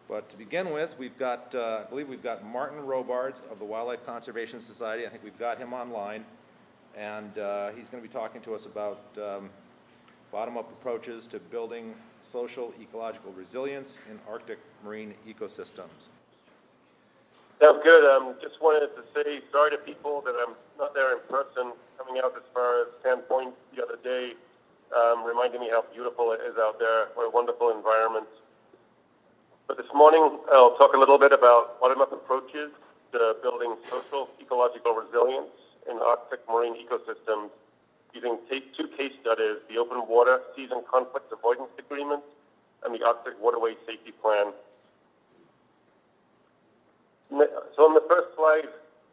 But to begin with, we've got, I believe we've got Martin Robards of the Wildlife Conservation Society. I think we've got him online. And he's going to be talking to us about bottom-up approaches to building social ecological resilience in Arctic marine ecosystems. Sounds good. Just wanted to say sorry to people that I'm not there in person, coming out as far as Sandpoint the other day, reminding me how beautiful it is out there. What a wonderful environment. But this morning, I'll talk a little bit about bottom-up approaches to building social ecological resilience in Arctic marine ecosystems using two case studies, the Open Water Season Conflict Avoidance Agreement and the Arctic Waterway Safety Plan. So on the first slide,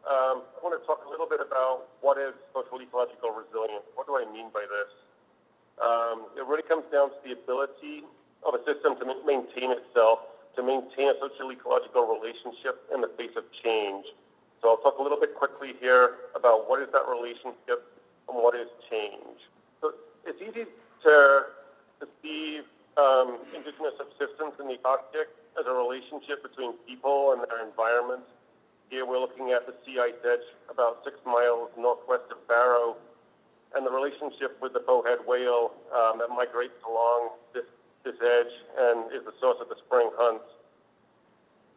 I want to talk a little bit about what is social ecological resilience. What do I mean by this? It really comes down to the ability of a system to maintain itself, to maintain a social ecological relationship in the face of change. So I'll talk a little bit quickly here about what is that relationship and what is change. So it's easy to see indigenous subsistence in the Arctic as a relationship between people and their environment. Here we're looking at the sea ice edge about 6 miles northwest of Barrow, and the relationship with the bowhead whale that migrates along this edge and is the source of the spring hunts.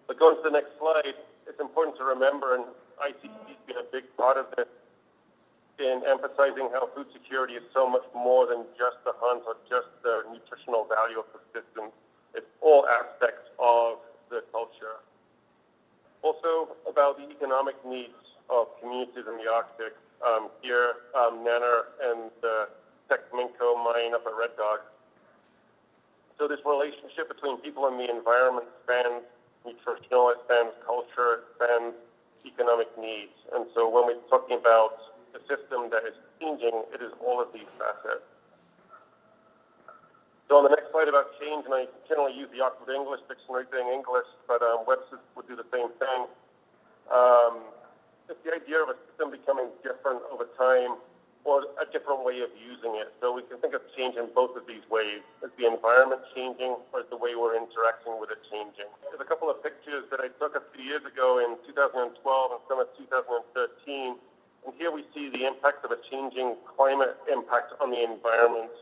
But going to the next slide, it's important to remember, and ICC has been a big part of this, in emphasizing how food security is so much more than just the hunt or just the nutritional value of subsistence. It's all aspects of the culture. Also about the economic needs of communities in the Arctic. Here, Nanner and the Teck Minko mine up at Red Dog. So this relationship between people and the environment spans nutritional, it spans culture, it spans economic needs. And so when we're talking about a system that is changing, it is all of these facets. So on the next slide about change, and I generally use the Oxford English Dictionary saying English, but Webster would do the same thing. It's the idea of a system becoming different over time or a different way of using it. So we can think of change in both of these ways. Is the environment changing or is the way we're interacting with it changing? There's a couple of pictures that I took a few years ago in 2012 and some of 2013. And here we see the impact of a changing climate impact on the environment,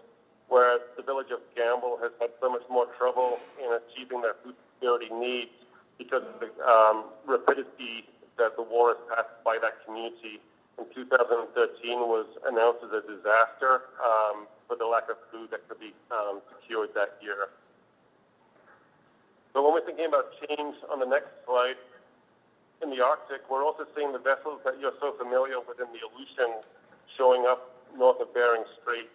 where the village of Gamble has had so much more trouble in achieving their food security needs because of the rapidity that the war has passed by that community. In 2013 was announced as a disaster for the lack of food that could be secured that year. So when we're thinking about change on the next slide, in the Arctic, we're also seeing the vessels that you're so familiar with in the Aleutians showing up north of Bering Strait.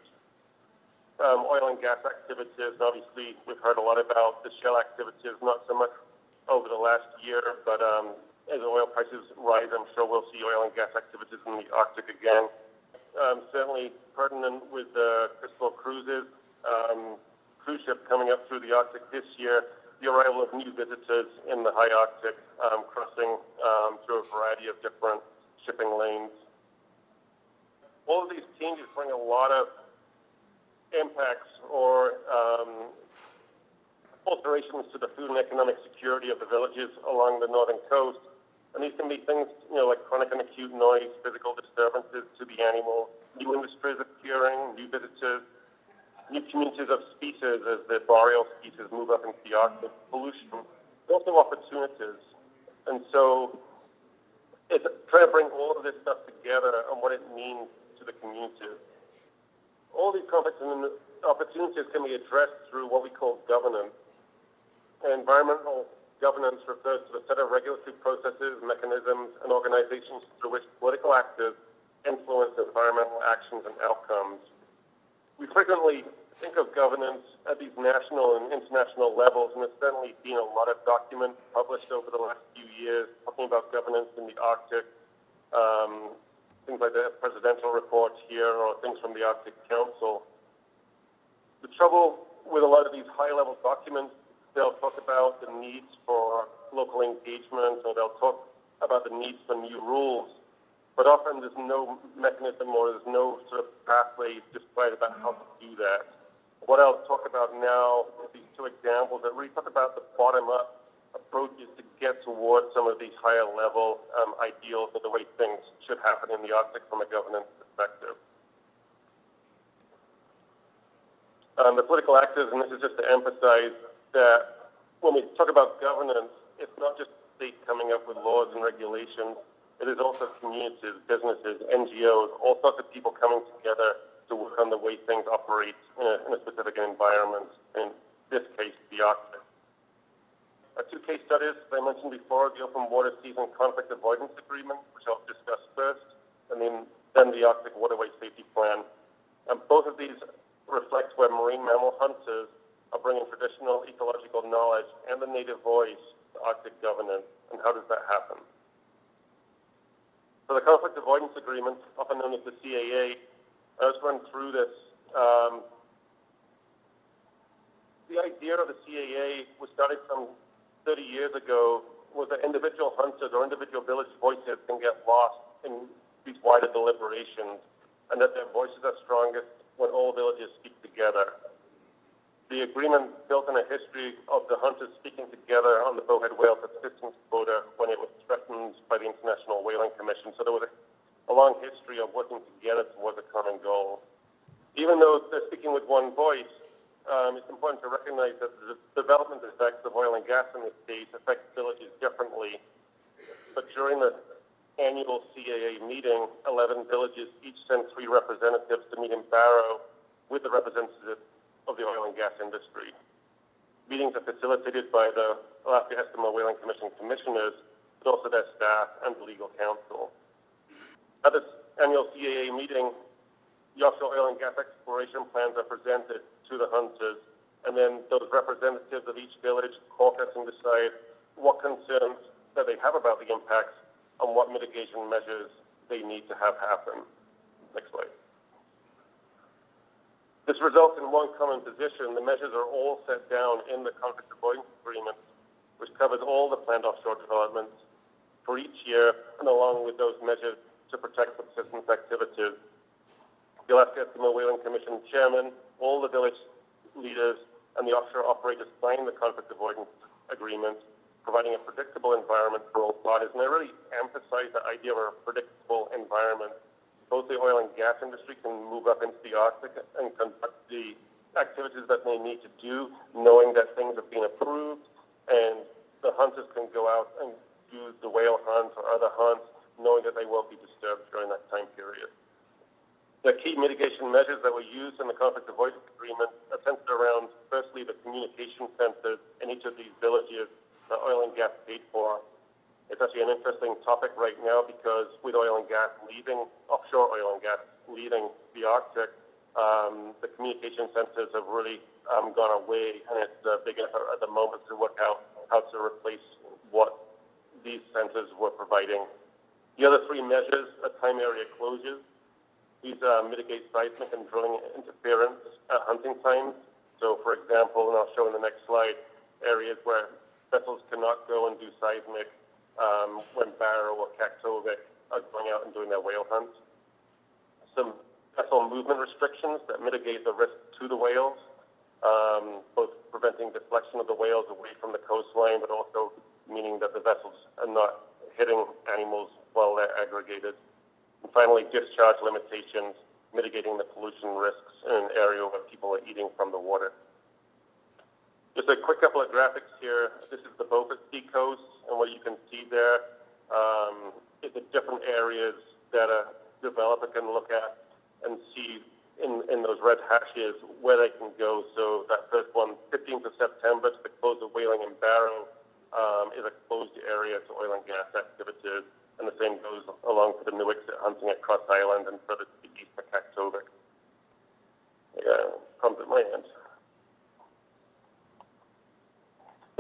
Oil and gas activities, obviously, we've heard a lot about the shale activities, not so much over the last year, but as oil prices rise, I'm sure we'll see oil and gas activities in the Arctic again. Certainly pertinent with the Crystal Cruises, cruise ship coming up through the Arctic this year, the arrival of new visitors in the high Arctic, crossing through a variety of different shipping lanes. All of these changes bring a lot of impacts or alterations to the food and economic security of the villages along the northern coast. And these can be things, like chronic and acute noise, physical disturbances to the animals, new industries appearing, new visitors, new communities of species as the boreal species move up into the Arctic, pollution, also opportunities. And so it's trying to bring all of this stuff together and what it means to the community. All these conflicts and opportunities can be addressed through what we call governance. Environmental governance refers to a set of regulatory processes, mechanisms, and organizations through which political actors influence environmental actions and outcomes. We frequently think of governance at these national and international levels, and there's certainly been a lot of documents published over the last few years talking about governance in the Arctic, things like the presidential report here or things from the Arctic Council. The trouble with a lot of these high-level documents, they'll talk about the needs for local engagement, or they'll talk about the needs for new rules, but often there's no mechanism or there's no sort of pathway displayed about how to do that. What I'll talk about now is these two examples that really talk about the bottom-up approaches to get towards some of these higher level ideals of the way things should happen in the Arctic from a governance perspective. The political actors, and this is just to emphasize that when we talk about governance, it's not just states coming up with laws and regulations. It is also communities, businesses, NGOs, all sorts of people coming together to work on the way things operate in a specific environment, in this case, the Arctic. Two case studies that I mentioned before, the Open Water Seas and Conflict Avoidance Agreement, which I'll discuss first, and then the Arctic Waterway Safety Plan. Both of these reflect where marine mammal hunters are bringing traditional ecological knowledge and the native voice to Arctic governance. And how does that happen? So the Conflict Avoidance Agreement, often known as the CAA, let's run through this. The idea of the CAA was started some 30 years ago, was that individual hunters or individual village voices can get lost in these wider deliberations, and that their voices are strongest when all villages speak together. The agreement built on a history of the hunters speaking together on the bowhead whale subsistence quota when it was threatened by the International Whaling Commission. So there was a long history of working together towards a common goal. Even though they're speaking with one voice, it's important to recognize that the development effects of oil and gas in this case affect villages differently. But during the annual CAA meeting, 11 villages each sent 3 representatives to meet in Barrow with the representatives of the oil and gas industry. Meetings are facilitated by the Alaska Eskimo Whaling Commission commissioners, but also their staff and the legal counsel. At this annual CAA meeting, the offshore oil and gas exploration plans are presented to the hunters, and then those representatives of each village caucus and decide what concerns that they have about the impacts and what mitigation measures they need to have happen. Next slide. This results in one common position. The measures are all set down in the Conflict Avoidance Agreement, which covers all the planned offshore developments for each year, and along with those measures to protect subsistence activities. The Alaska Eskimo Whaling Commission chairman, all the village leaders, and the offshore operators signed the Conflict Avoidance Agreement, providing a predictable environment for all parties. And I really emphasize the idea of a predictable environment. Both the oil and gas industry can move up into the Arctic and conduct the activities that they need to do, knowing that things have been approved, and the hunters can go out and do the whale hunt or other hunts, knowing that they won't be disturbed during that time period. The key mitigation measures that were used in the Conflict Avoidance Agreement are centered around, firstly, the communication centers in each of these villages that oil and gas paid for. It's actually an interesting topic right now because with oil and gas leaving, offshore oil and gas leaving the Arctic, the communication centers have really gone away, and it's a big effort at the moment to work out how to replace what these centers were providing. The other 3 measures are time area closures. These mitigate seismic and drilling interference at hunting times. So, for example, and I'll show in the next slide, areas where vessels cannot go and do seismic when Barrow or Kaktovik are going out and doing their whale hunts. Some vessel movement restrictions that mitigate the risk to the whales, both preventing deflection of the whales away from the coastline, but also meaning that the vessels are not hitting animals while they're aggregated. And finally, discharge limitations, mitigating the pollution risks in an area where people are eating from the water. Just a quick couple of graphics here. This is the Beaufort Sea coast, and what you can see there is the different areas that a developer can look at and see in those red hashes where they can go. So that first one, 15th of September to the close of whaling in Barrow, is a closed area to oil and gas activities. And the same goes along for the Nuiqsut hunting at Cross Island and further to the east for Kaktovik. Comes at my end.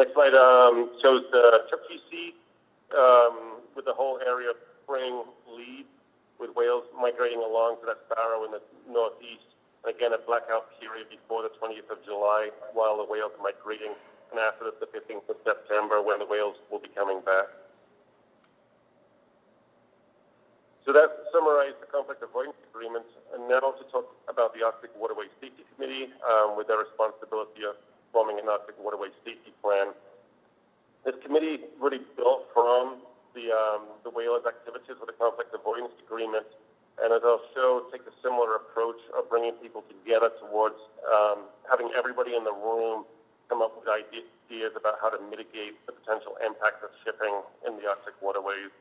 Next slide shows the Chukchi Sea with the whole area spring lead, with whales migrating along to that Barrow in the northeast. And again, a blackout period before the 20th of July while the whales are migrating, and after the 15th of September when the whales will be coming back. So that summarized the Conflict Avoidance Agreement, and now to talk about the Arctic Waterway Safety Committee with their responsibility of forming an Arctic Waterway Safety Plan. This committee really built from the whalers' activities with the conflict avoidance agreement, and as I'll show, take a similar approach of bringing people together towards having everybody in the room come up with ideas about how to mitigate the potential impacts of shipping in the Arctic waterways.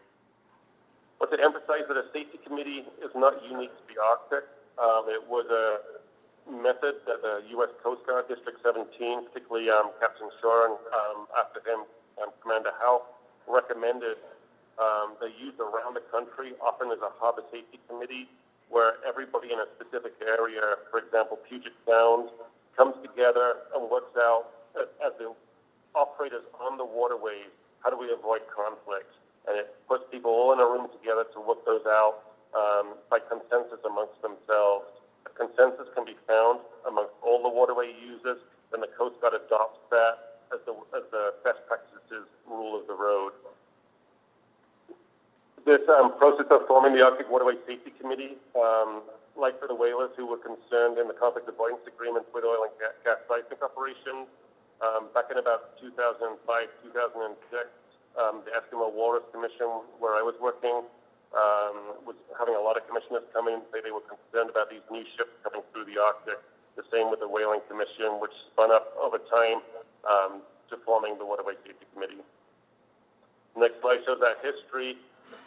But to emphasize that a safety committee is not unique to the Arctic. It was a method that the U.S. Coast Guard District 17, particularly Captain Shaw and after him, Commander Howe, recommended. They used around the country, often as a harbor safety committee, where everybody in a specific area, for example, Puget Sound, comes together and works out as the operators on the waterways, how do we avoid conflict? And it puts people all in a room together to work those out by consensus amongst themselves. A consensus can be found amongst all the waterway users, then the Coast Guard adopts that as the best practices rule of the road. This process of forming the Arctic Waterway Safety Committee, like for the whalers who were concerned in the conflict avoidance agreement with oil and gas seismic operations, back in about 2005, 2006, the Eskimo Walrus Commission, where I was working, was having a lot of commissioners come in and say they were concerned about these new ships coming through the Arctic. The same with the Whaling Commission, which spun up over time to forming the Waterway Safety Committee. Next slide shows that history,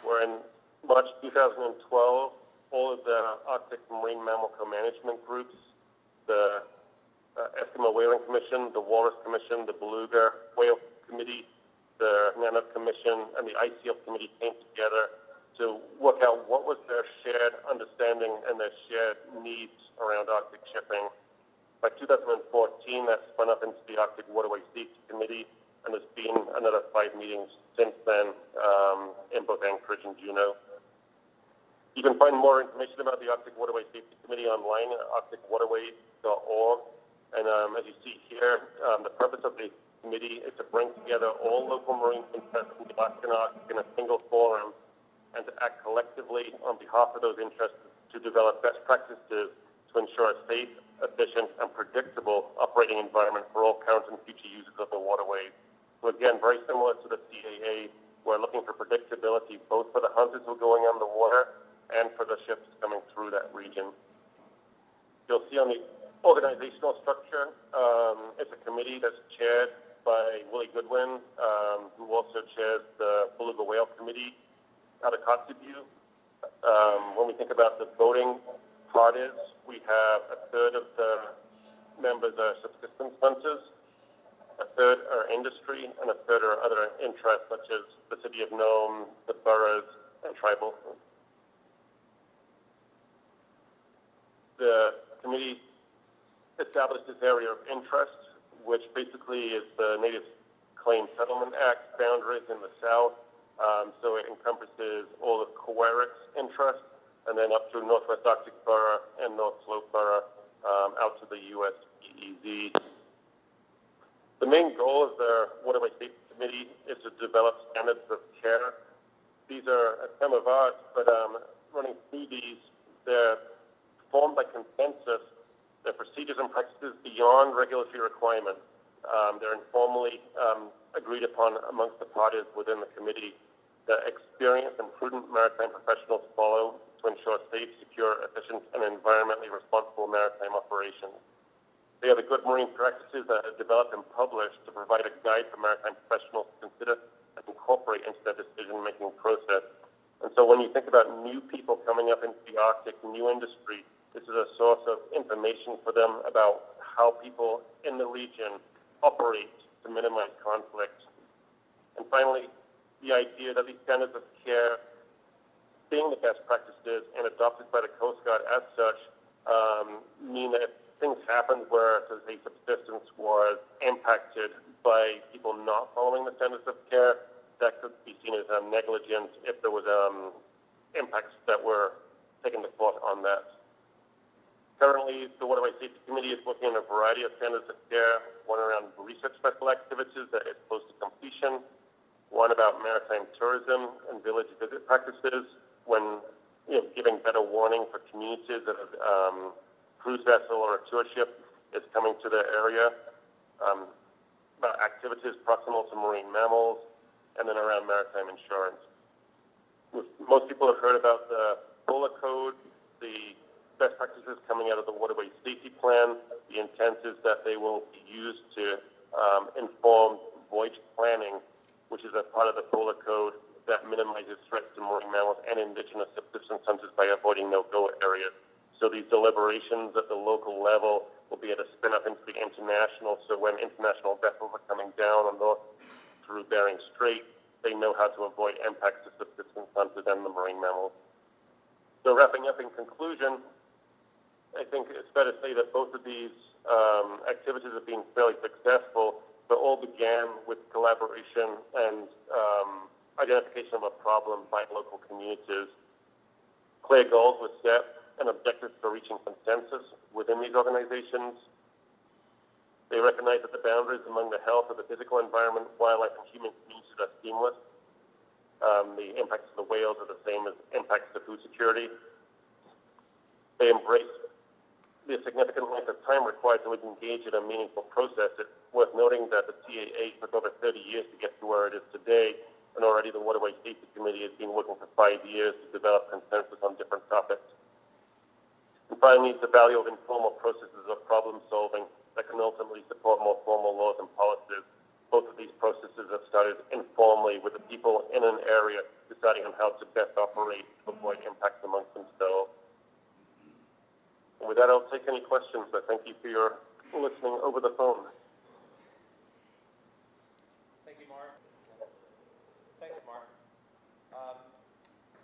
where in March 2012, all of the Arctic Marine Mammal Co-Management groups, the Eskimo Whaling Commission, the Walrus Commission, the Beluga Whale Committee, the Nanook Commission, and the ICEAL Committee came together to work out what was their shared understanding and their shared needs around Arctic shipping. By 2014, that spun up into the Arctic Waterway Safety Committee, and there's been another 5 meetings since then in both Anchorage and Juneau. You can find more information about the Arctic Waterway Safety Committee online at arcticwaterways.org. And as you see here, the purpose of the committee is to bring together all local marine interests in the Alaskan Arctic in a single forum and to act collectively on behalf of those interests to develop best practices to ensure a safe, efficient, and predictable operating environment for all current and future users of the waterways. So again, very similar to the CAA, we're looking for predictability both for the hunters who are going on the water and for the ships coming through that region. You'll see on the organizational structure, it's a committee that's chaired by Willie Goodwin, who also chairs the Beluga Whale Committee out of Kotzebue. When we think about the voting parties, we have a third of the members are subsistence hunters, a third are industry, and a third are other interests such as the City of Nome, the boroughs, and tribal. The committee established this area of interest, which basically is the Native Claims Settlement Act boundaries in the south. So it encompasses all of Coeric's interests, and then up through Northwest Arctic Borough and North Slope Borough out to the U.S. EEZ. The main goal of the Waterway Safety Committee is to develop standards of care. These are a term of art, but running through these, they're formed by consensus. They're procedures and practices beyond regulatory requirements. They're informally agreed upon amongst the parties within the committee that experienced and prudent maritime professionals follow to ensure safe, secure, efficient, and environmentally responsible maritime operations. They are the good marine practices that are developed and published to provide a guide for maritime professionals to consider and incorporate into their decision-making process. And so when you think about new people coming up into the Arctic, new industry, this is a source of information for them about how people in the region operate to minimize conflict. And finally, the idea that these standards of care, being the best practices and adopted by the Coast Guard as such, mean that if things happened where, say, subsistence was impacted by people not following the standards of care, that could be seen as negligence if there was impacts that were taken to court on that. Currently, the Waterway Safety Committee is looking at a variety of standards of care, one around research special activities that is close to completion, one about maritime tourism and village visit practices when giving better warning for communities that a cruise vessel or a tour ship is coming to the area. activities proximal to marine mammals, and then around maritime insurance. Most people have heard about the FOLA code, the best practices coming out of the Waterway Safety Plan. The intent is that they will be used to inform voyage planning, which is a part of the FOLA code that minimizes threats to marine mammals and indigenous subsistence hunters by avoiding no-go areas. So these deliberations at the local level will be able to spin up into the international, so when international vessels are coming down on north through Bering Strait, they know how to avoid impacts to subsistence hunters and the marine mammals. So wrapping up in conclusion, I think it's fair to say that both of these activities have been fairly successful, but all began with collaboration and identification of a problem by local communities. Clear goals were set and objectives for reaching consensus within these organizations. They recognize that the boundaries among the health of the physical environment, wildlife, and human communities are seamless. The impacts of the whales are the same as impacts to food security. They embrace the significant length of time required to engage in a meaningful process. It's worth noting that the TAA took over 30 years to get to where it is today, and already the Waterway Safety Committee has been working for 5 years to develop consensus on different topics. And finally, the value of informal processes of problem solving that can ultimately support more formal laws and policies. Both of these processes have started informally with the people in an area deciding on how to best operate to avoid impacts amongst themselves. And with that, I'll take any questions. I thank you for your listening over the phone. Thank you, Mark. Thank you, Mark.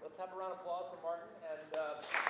Let's have a round of applause for Martin. And